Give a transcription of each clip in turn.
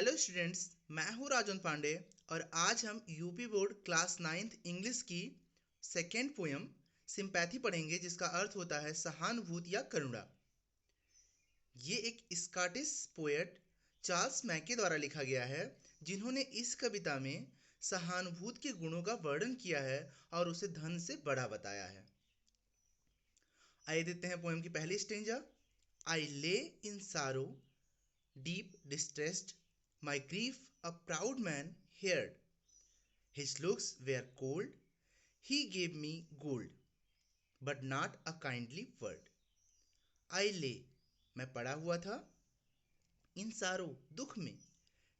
Hello students, मैं हूँ राजन पांडे और आज हम UP board class 9th English की सेकेंड पोयम सिंपैथी पढ़ेंगे, जिसका अर्थ होता है सहानुभूति या करुणा। ये एक स्कॉटिश पोएट चार्ल्स मैके द्वारा लिखा गया है, जिन्होंने इस कविता में सहानुभूति के गुणों का वर्णन किया है और उसे धन से बड़ा बताया है। आइए देखते हैं पोएम की पहली स्टेंजा। आई ले इन सारो deep distressed, my grief a proud man heard. His looks were cold, he gave me gold, but not a kindly word. I lay, मैं पड़ा हुआ था, इन सारो, दुख में,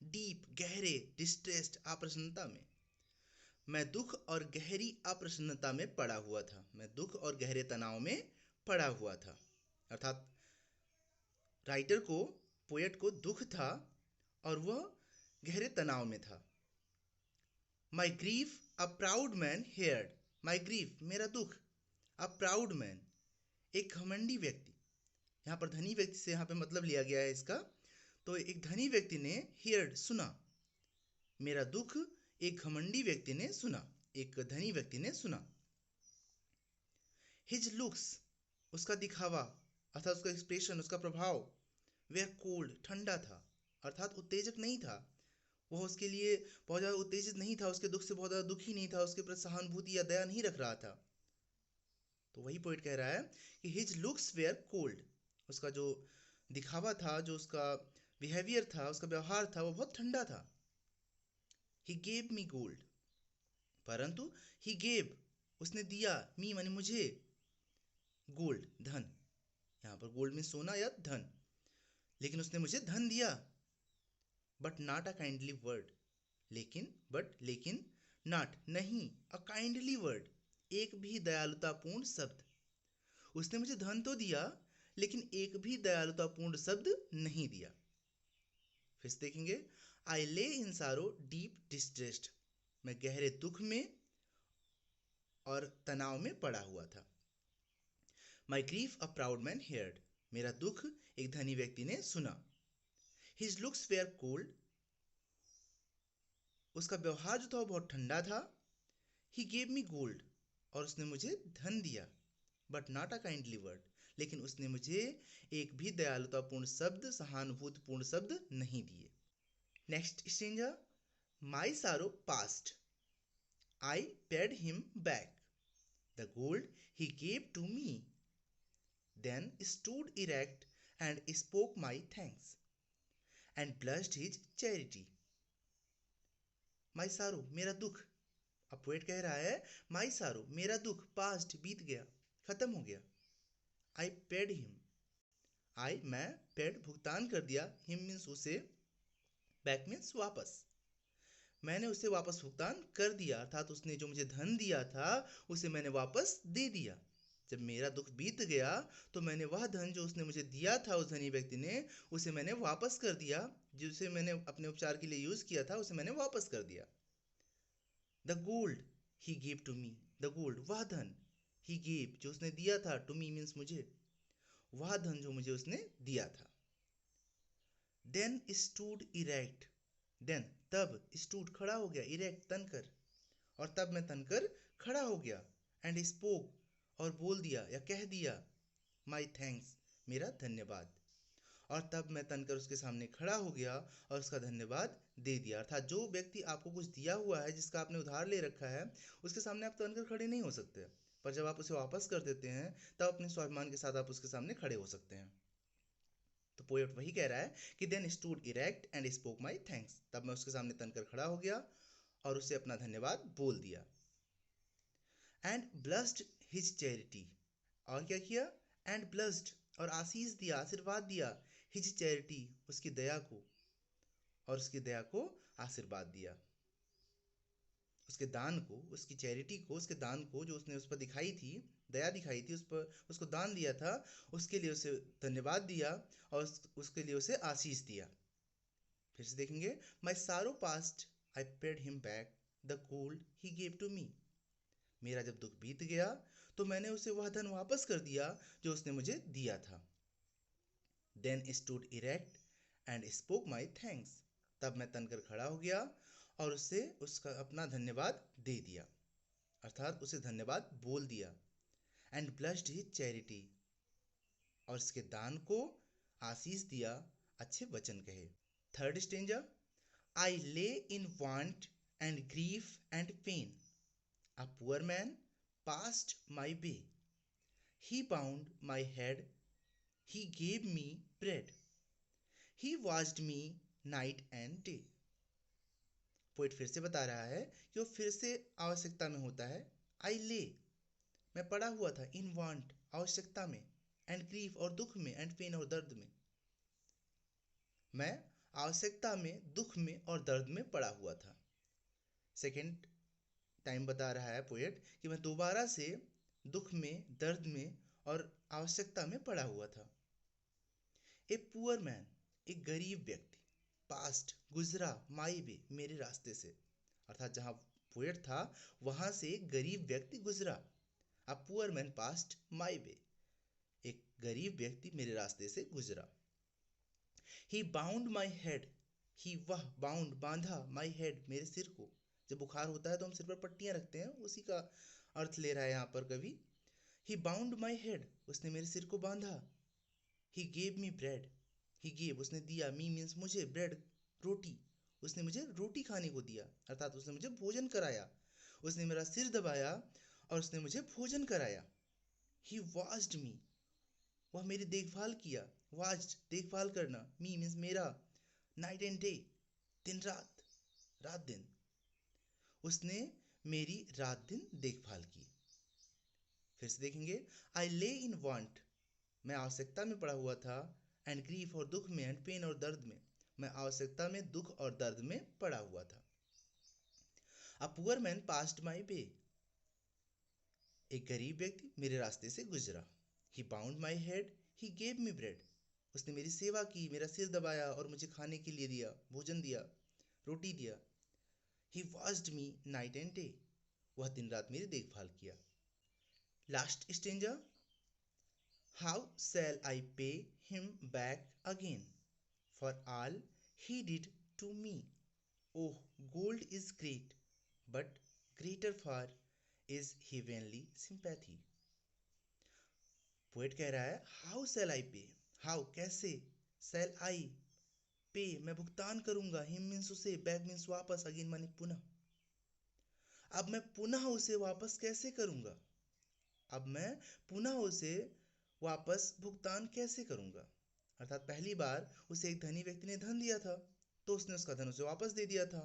डीप, गहरे, डिस्ट्रेस्ड, अप्रसन्नता में। मैं दुख और गहरी अप्रसन्नता में पड़ा हुआ था, मैं दुख और गहरे तनाव में पड़ा हुआ था। अर्थात राइटर को, पोएट को दुख था और वह गहरे तनाव में था। My grief a proud man heard, my grief मेरा दुख, अ प्राउड मैन एक घमंडी व्यक्ति, यहाँ पर धनी व्यक्ति से यहाँ पे मतलब लिया गया है इसका। तो एक धनी व्यक्ति ने हेयर्ड सुना, मेरा दुख एक घमंडी व्यक्ति ने सुना, एक धनी व्यक्ति ने सुना। हिज लुक्स, उसका दिखावा अर्थात उसका एक्सप्रेशन, उसका प्रभाव, वह कोल्ड, ठंडा था, अर्थात उत्तेजक नहीं था। वह उसके लिए बहुत ज़्यादा उत्तेजित नहीं था, उसके दुख से बहुत ज़्यादा दुखी नहीं था, उसके प्रति सहानुभूति या दया नहीं रख रहा था। तो वही पॉइंट कह रहा है कि हिज लुक्स वेयर कोल्ड, उसका जो दिखावा था, जो उसका बिहेवियर था, उसका व्यवहार था, वो बहुत ठंडा था। ही गेव मी गोल्ड, परंतु ही गेव, उसने दिया, मी माने मुझे, गोल्ड धन, यहाँ पर गोल्ड में सोना या धन, लेकिन उसने मुझे धन दिया। But not a kindly word, लेकिन नॉट नहीं, अ काइंडली वर्ड एक भी दयालुतापूर्ण शब्द। उसने मुझे धन तो दिया, लेकिन एक भी दयालुतापूर्ण शब्द नहीं दिया। फिर से देखेंगे। आई ले इन सारो डीप डिस्ट्रेस्ड, मैं गहरे दुख में और तनाव में पड़ा हुआ था। My grief a proud man heard, मेरा दुख एक धनी व्यक्ति ने सुना। हिज लुक्स वेयर कोल्ड, उसका व्यवहार जो था वो बहुत ठंडा था। ही गेव मी गोल्ड, और उसने मुझे धन दिया। But not a kindly word, लेकिन उसने मुझे एक भी दयालुतापूर्ण शब्द, सहानुभूतिपूर्ण शब्द नहीं दिए। Next stanza. My sorrow past, I paid him back the gold he gave to me, then stood erect and spoke my thanks and blushed his charity. My sorrow, मेरा दुख, अब पोएट कह रहा है माई सारो, मेरा दुख, पास्ट, बीत गया, खत्म हो गया। आई पेड हिम, आई मैं, पेड भुगतान कर दिया, हिम मीन्स उसे, बैक मीन्स वापस, मैंने उसे वापस भुगतान कर दिया, अर्थात उसने जो मुझे धन दिया था उसे मैंने वापस दे दिया। जब मेरा दुख बीत गया तो मैंने वह धन जो उसने मुझे दिया था, उस धनी व्यक्ति ने, उसे मैंने वापस कर दिया। जिसे मैंने अपने उपचार के लिए यूज़ किया था उसे मैंने वापस कर दिया। The gold he give to me, the gold वह धन, ही गिव जो उसने दिया था, टू मी मीन्स मुझे, वह धन जो मुझे उसने दिया था। देन स्टूड इरेक्ट, देन तब, स्टूड खड़ा हो गया, इरेक्ट तनकर, और तब मैं तनकर खड़ा हो गया। एंड स्पोक और बोल दिया या कह दिया, माई थैंक्स मेरा धन्यवाद, और तब मैं तनकर उसके सामने खड़ा हो गया और उसका धन्यवाद दे दिया। अर्थात जो व्यक्ति आपको कुछ दिया हुआ है, जिसका आपने उधार ले रखा है, उसके सामने आप तनकर खड़े नहीं हो सकते, पर जब आप उसे वापस कर देते हैं तब अपने स्वाभिमान के साथ आप उसके सामने खड़े हो सकते हैं। तो पोएट वही कह रहा है कि then stood erect and spoke my thanks, तब मैं उसके सामने तनकर खड़ा हो गया और उसे अपना धन्यवाद बोल दिया। एंड ब्लस्ड हिज चैरिटी, और क्या किया, एंड ब्लस्ड और आशीष दिया, आशीर्वाद दिया, हिज चैरिटी उसकी दया को, और उसकी दया को आशीर्वाद दिया, उसके दान को, उसकी चैरिटी को, उसके दान को, जो उसने उस पर दिखाई थी, दया दिखाई थी, उस पर उसको दान दिया था, उसके लिए उसे धन्यवाद दिया और उसके लिए उसे आशीष दिया। फिर से देखेंगे। My sorrow past I paid him back the gold he gave to me, मेरा जब दुख बीत गया तो मैंने उसे वह धन वापस कर दिया जो उसने मुझे दिया था। Then stood erect and spoke my thanks, तब मैं तनकर खड़ा हो गया और उससे उसका अपना धन्यवाद दे दिया, अर्थात उसे धन्यवाद बोल दिया। एंड ब्लस्ड हिज चैरिटी, और इसके दान को आशीष दिया, अच्छे वचन कहे। Third stanza, I lay in want and grief and pain, a poor man passed my way, he bound my head, he gave me bread, he watched me night and day. Poet फिर से बता रहा है कि वो फिर से आवश्यकता में होता है। आई ले, मैं पड़ा हुआ था, इन वांट, आवश्यकता में, एंड ग्रीफ, और दुख में, एंड पेन, और दर्द में। मैं आवश्यकता में, दुख में और दर्द में पड़ा हुआ था। सेकेंड टाइम बता रहा है पोएट कि मैं दोबारा से दुख में, दर्द में और आवश्यकता में पड़ा हुआ था। ए पुअर मैन, एक गरीब व्यक्ति, पास्ट, गुजरा, माई वे, मेरे रास्ते से, अर्थात जहाँ पोएट था वहाँ से एक गरीब व्यक्ति गुजरा। अ पुअर मैन पास्ट माई वे, एक गरीब व्यक्ति मेरे रास्ते से गुजरा। ही बाउंड माई हेड, ही, वह, बाउंड, बांधा, माई हेड, मेरे सिर को। जब बुखार होता है तो हम सिर पर पट्टियां रखते हैं, उसी का अर्थ ले रहा है यहाँ पर कवि। ही बाउंड माई हेड, उसने मेरे सिर को बांधा। ही gave me bread, he gave, उसने दिया, मी मीन्स मुझे, ब्रेड, रोटी, उसने मुझे रोटी खाने को दिया, अर्थात उसने मुझे भोजन कराया। उसने मेरा सिर दबाया और उसने मुझे भोजन कराया। ही वॉच्ड मी, वह मेरी देखभाल किया, वॉच्ड, देखभाल करना, मी मीन्स मेरा, नाइट एंड डे, दिन रात, रात दिन, उसने मेरी रात दिन देखभाल की। फिर से देखेंगे, आई ले इन वांट, मैं आवश्यकता में पड़ा हुआ था, एंड ग्रीफ, और दुख में, एंड पेन, और दर्द में, मैं आवश्यकता में, दुख और दर्द में पड़ा हुआ था। A poor man passed my way, एक गरीब व्यक्ति मेरे रास्ते से गुजरा। He bound my head, he gave me bread, उसने मेरी सेवा की, मेरा सिर दबाया और मुझे खाने के लिए दिया, भोजन दिया, रोटी दिया। He watched me night and day, वह दिन रात मेरी देखभाल किया। Last stanza, how shall I pay him back again for all he did to me, oh gold is great but greater for is heavenly sympathy. Poet कह रहा है, how shall I पे, हाउ, कैसे, शैल आई, पे, मैं भुगतान करूंगा, him means उसे, बैक मीन्स वापस, अगेन मानी पुनः। अब मैं पुनः उसे वापस कैसे करूंगा, अब मैं पुनः उसे वापस भुगतान कैसे करूंगा, अर्थात पहली बार उसे एक धनी व्यक्ति ने धन दिया था तो उसने उसका धन उसे वापस दे दिया था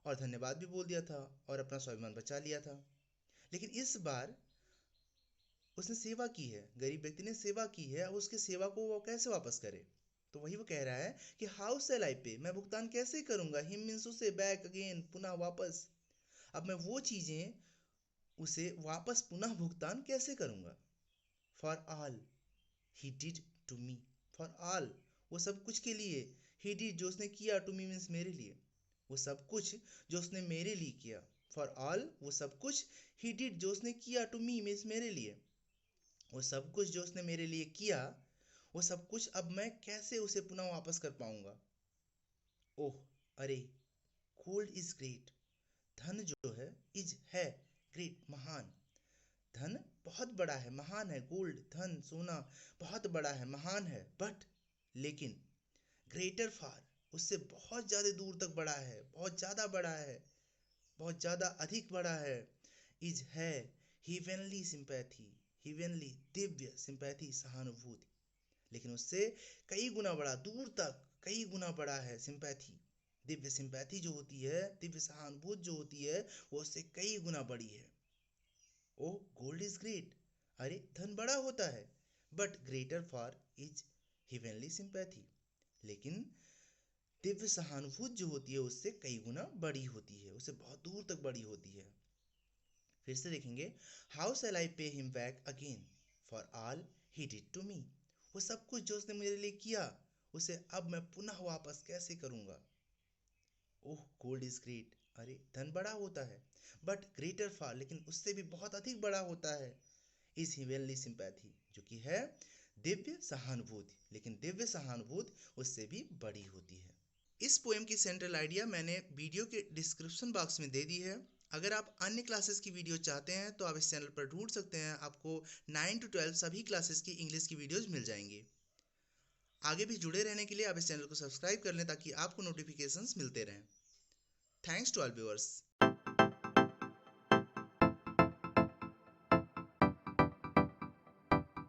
और धन्यवाद भी बोल दिया था और अपना स्वाभिमान बचा लिया था। लेकिन इस बार उसने सेवा की है, गरीब व्यक्ति ने सेवा की है, अब उसकी सेवा को वो कैसे वापस करे। तो वही वो कह रहा है कि हाउ सेल आई पे, मैं भुगतान कैसे करूंगा, हिम मीन्स उसे, बैक अगेन, पुनः, वापस। अब मैं वो चीजें उसे वापस पुनः भुगतान कैसे करूंगा। For all he did to me, for all, वो सब कुछ के लिए, ही डिड, जो उसने किया, टू मी मीन्स मेरे लिए, वो सब कुछ जो उसने मेरे लिए किया। फॉर ऑल, वो सब कुछ, ही डिड, जो उसने किया, टू मी मीन्स मेरे लिए, वो सब कुछ जो उसने मेरे लिए किया, वो सब कुछ अब मैं कैसे उसे पुनः वापस कर पाऊंगा। ओह, अरे, गोल्ड इज ग्रेट, धन जो है, इज, है, ग्रेट, महान, धन बहुत बड़ा है, महान है, गोल्ड, धन, सोना बहुत बड़ा है, महान है, बट, लेकिन, ग्रेटर फार, उससे बहुत ज़्यादा दूर तक बड़ा है, बहुत ज़्यादा बड़ा है, बहुत ज़्यादा अधिक बड़ा है, इज, है, हिवेनली सिंपैथी, हिवेनली, दिव्य, सिंपैथी, सहानुभूति, लेकिन उससे कई गुना बड़ा, दूर तक कई गुना बड़ा है सिंपैथी, दिव्य सिंपैथी जो होती है, दिव्य सहानुभूति जो होती है, वो उससे कई गुना बड़ी है। ओह गोल्ड इज ग्रेट, अरे धन बड़ा होता है, but greater for is heavenly sympathy, लेकिन दिव्य सहानुभूति जो होती है उससे कई गुना बड़ी होती है, उससे बहुत दूर तक बड़ी होती है। फिर से देखेंगे, how shall I pay him back again for all he did to me, वो सब कुछ जो उसने मेरे लिए किया उसे अब मैं पुनः वापस कैसे करूंगा। ओह गोल्ड इज ग्रेट, अरे धन बड़ा होता है, बट ग्रेटर फॉर, लेकिन उससे भी बहुत अधिक बड़ा होता है, इज हिवेनली सिंपैथी, जो कि है दिव्य सहानुभूति, लेकिन दिव्य सहानुभूति उससे भी बड़ी होती है। इस पोएम की सेंट्रल आइडिया मैंने वीडियो के डिस्क्रिप्शन बॉक्स में दे दी है। अगर आप अन्य क्लासेस की वीडियो चाहते हैं तो आप इस चैनल पर ढूंढ सकते हैं, आपको 9 to 12 सभी क्लासेस की इंग्लिश की वीडियोस मिल जाएंगी। आगे भी जुड़े रहने के लिए आप इस चैनल को सब्सक्राइब कर लें ताकि आपको नोटिफिकेशंस मिलते रहें। Thanks to all viewers.